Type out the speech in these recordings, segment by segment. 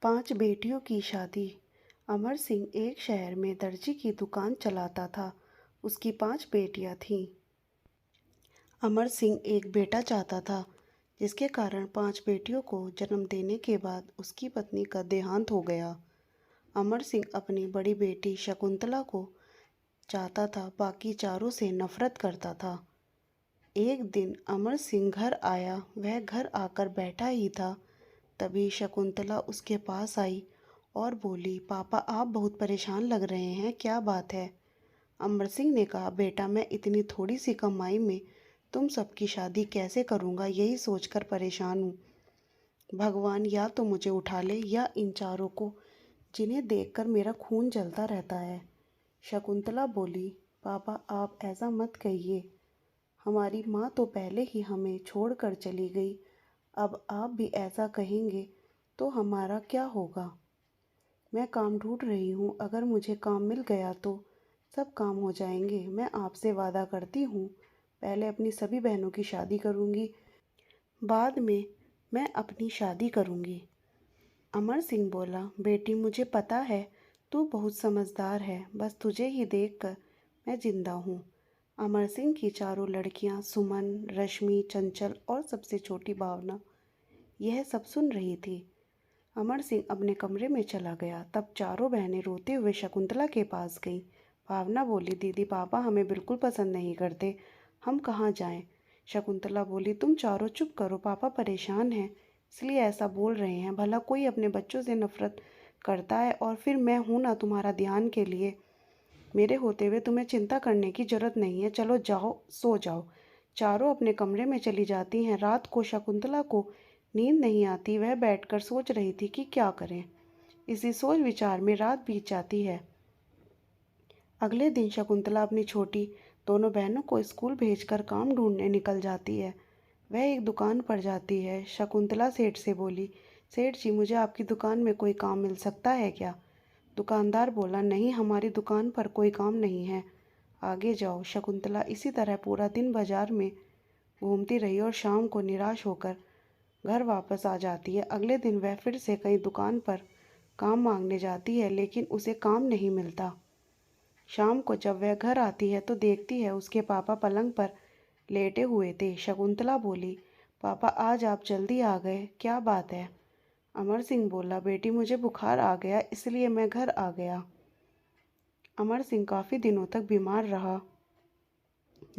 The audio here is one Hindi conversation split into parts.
5 बेटियों की शादी। अमर सिंह एक शहर में दर्जी की दुकान चलाता था। उसकी 5 बेटियां थीं। अमर सिंह एक बेटा चाहता था, जिसके कारण 5 बेटियों को जन्म देने के बाद उसकी पत्नी का देहांत हो गया। अमर सिंह अपनी बड़ी बेटी शकुंतला को चाहता था, बाकी चारों से नफरत करता था। एक दिन अमर सिंह घर आया। वह घर आकर बैठा ही था, तभी शकुंतला उसके पास आई और बोली, पापा आप बहुत परेशान लग रहे हैं, क्या बात है? अमर सिंह ने कहा, बेटा मैं इतनी थोड़ी सी कमाई में तुम सबकी शादी कैसे करूँगा, यही सोचकर परेशान हूँ। भगवान या तो मुझे उठा ले या इन चारों को, जिन्हें देखकर मेरा खून जलता रहता है। शकुंतला बोली, पापा आप ऐसा मत कहिए, हमारी माँ तो पहले ही हमें छोड़कर चली गई, अब आप भी ऐसा कहेंगे तो हमारा क्या होगा? मैं काम ढूंढ रही हूँ, अगर मुझे काम मिल गया तो सब काम हो जाएंगे। मैं आपसे वादा करती हूँ, पहले अपनी सभी बहनों की शादी करूँगी, बाद में मैं अपनी शादी करूँगी। अमर सिंह बोला, बेटी मुझे पता है तू बहुत समझदार है, बस तुझे ही देखकर मैं जिंदा हूँ। अमर सिंह की चारों लड़कियाँ सुमन, रश्मि, चंचल और सबसे छोटी भावना यह सब सुन रही थी। अमर सिंह अपने कमरे में चला गया। तब चारों बहनें रोते हुए शकुंतला के पास गईं। भावना बोली, दीदी पापा हमें बिल्कुल पसंद नहीं करते, हम कहाँ जाएं? शकुंतला बोली, तुम चारों चुप करो, पापा परेशान हैं इसलिए ऐसा बोल रहे हैं। भला कोई अपने बच्चों से नफरत करता है, और फिर मैं हूं ना तुम्हारा ध्यान के लिए। मेरे होते हुए तुम्हें चिंता करने की जरूरत नहीं है, चलो जाओ सो जाओ। चारों अपने कमरे में चली जाती हैं। रात को शकुंतला को नींद नहीं आती। वह बैठकर सोच रही थी कि क्या करें। इसी सोच विचार में रात बीत जाती है। अगले दिन शकुंतला अपनी छोटी दोनों बहनों को स्कूल भेजकर काम ढूंढने निकल जाती है। वह एक दुकान पर जाती है। शकुंतला सेठ से बोली, सेठ जी मुझे आपकी दुकान में कोई काम मिल सकता है क्या? दुकानदार बोला, नहीं हमारी दुकान पर कोई काम नहीं है, आगे जाओ। शकुंतला इसी तरह पूरा दिन बाजार में घूमती रही और शाम को निराश होकर घर वापस आ जाती है। अगले दिन वह फिर से कई दुकान पर काम मांगने जाती है, लेकिन उसे काम नहीं मिलता। शाम को जब वह घर आती है तो देखती है उसके पापा पलंग पर लेटे हुए थे। शकुंतला बोली, पापा आज आप जल्दी आ गए, क्या बात है? अमर सिंह बोला, बेटी मुझे बुखार आ गया इसलिए मैं घर आ गया। अमर सिंह काफ़ी दिनों तक बीमार रहा,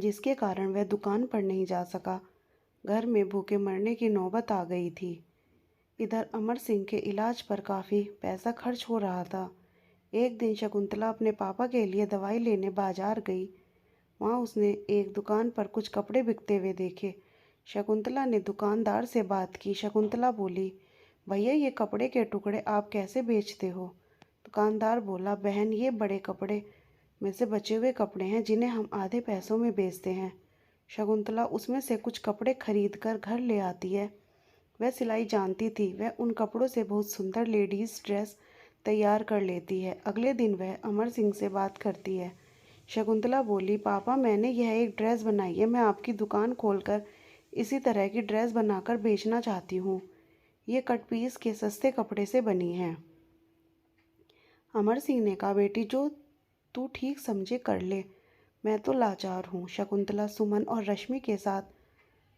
जिसके कारण वह दुकान पर नहीं जा सका। घर में भूखे मरने की नौबत आ गई थी। इधर अमर सिंह के इलाज पर काफ़ी पैसा खर्च हो रहा था। एक दिन शकुंतला अपने पापा के लिए दवाई लेने बाजार गई। वहाँ उसने एक दुकान पर कुछ कपड़े बिकते हुए देखे। शकुंतला ने दुकानदार से बात की। शकुंतला बोली, भैया ये कपड़े के टुकड़े आप कैसे बेचते हो? दुकानदार बोला, बहन ये बड़े कपड़े में से बचे हुए कपड़े हैं जिन्हें हम आधे पैसों में बेचते हैं। शकुंतला उसमें से कुछ कपड़े खरीद कर घर ले आती है। वह सिलाई जानती थी। वह उन कपड़ों से बहुत सुंदर लेडीज़ ड्रेस तैयार कर लेती है। अगले दिन वह अमर सिंह से बात करती है। शकुंतला बोली, पापा मैंने यह एक ड्रेस बनाई है, मैं आपकी दुकान खोलकर इसी तरह की ड्रेस बनाकर बेचना चाहती हूँ। ये कट पीस के सस्ते कपड़े से बनी है। अमर सिंह ने कहा, बेटी जो तू ठीक समझे कर ले, मैं तो लाचार हूँ। शकुंतला सुमन और रश्मि के साथ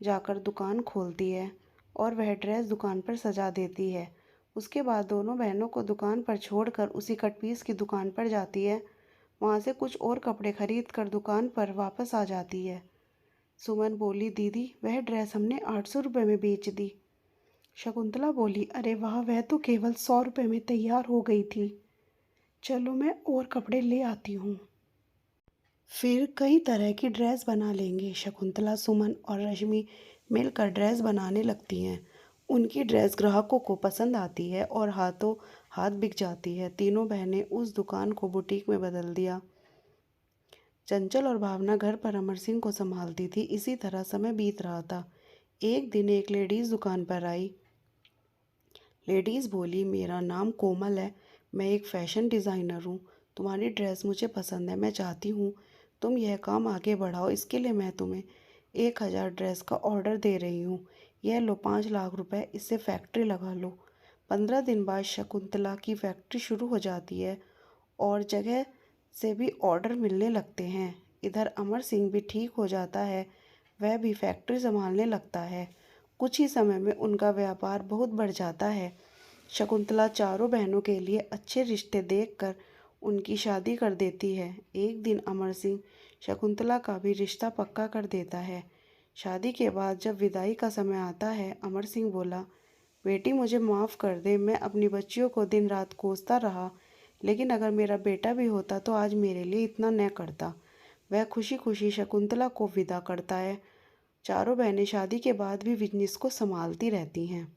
जाकर दुकान खोलती है और वह ड्रेस दुकान पर सजा देती है। उसके बाद दोनों बहनों को दुकान पर छोड़कर उसी कट पीस की दुकान पर जाती है। वहाँ से कुछ और कपड़े खरीद कर दुकान पर वापस आ जाती है। सुमन बोली, दीदी वह ड्रेस हमने 800 रुपये में बेच दी। शकुंतला बोली, अरे वाह, वह तो केवल 100 रुपये में तैयार हो गई थी। चलो मैं और कपड़े ले आती हूँ, फिर कई तरह की ड्रेस बना लेंगे। शकुंतला, सुमन और रश्मि मिलकर ड्रेस बनाने लगती हैं। उनकी ड्रेस ग्राहकों को पसंद आती है और हाथों हाथ बिक जाती है। तीनों बहनें उस दुकान को बुटीक में बदल दिया। चंचल और भावना घर पर अमर सिंह को संभालती थी। इसी तरह समय बीत रहा था। एक दिन एक लेडीज़ दुकान पर आई। लेडीज़ बोली, मेरा नाम कोमल है, मैं एक फ़ैशन डिज़ाइनर हूँ। तुम्हारी ड्रेस मुझे पसंद है, मैं चाहती हूँ तुम यह काम आगे बढ़ाओ। इसके लिए मैं तुम्हें 1000 ड्रेस का ऑर्डर दे रही हूँ। यह लो 5 लाख रुपए, इससे फैक्ट्री लगा लो। 15 दिन बाद शकुंतला की फैक्ट्री शुरू हो जाती है और जगह से भी ऑर्डर मिलने लगते हैं। इधर अमर सिंह भी ठीक हो जाता है, वह भी फैक्ट्री संभालने लगता है। कुछ ही समय में उनका व्यापार बहुत बढ़ जाता है। शकुंतला चारों बहनों के लिए अच्छे रिश्ते देखकर उनकी शादी कर देती है। एक दिन अमर सिंह शकुंतला का भी रिश्ता पक्का कर देता है। शादी के बाद जब विदाई का समय आता है, अमर सिंह बोला, बेटी मुझे माफ़ कर दे, मैं अपनी बच्चियों को दिन रात कोसता रहा, लेकिन अगर मेरा बेटा भी होता तो आज मेरे लिए इतना न करता। वह खुशी खुशी शकुंतला को विदा करता है। चारों बहनें शादी के बाद भी बिजनेस को संभालती रहती हैं।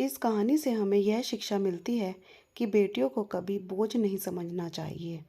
इस कहानी से हमें यह शिक्षा मिलती है कि बेटियों को कभी बोझ नहीं समझना चाहिए।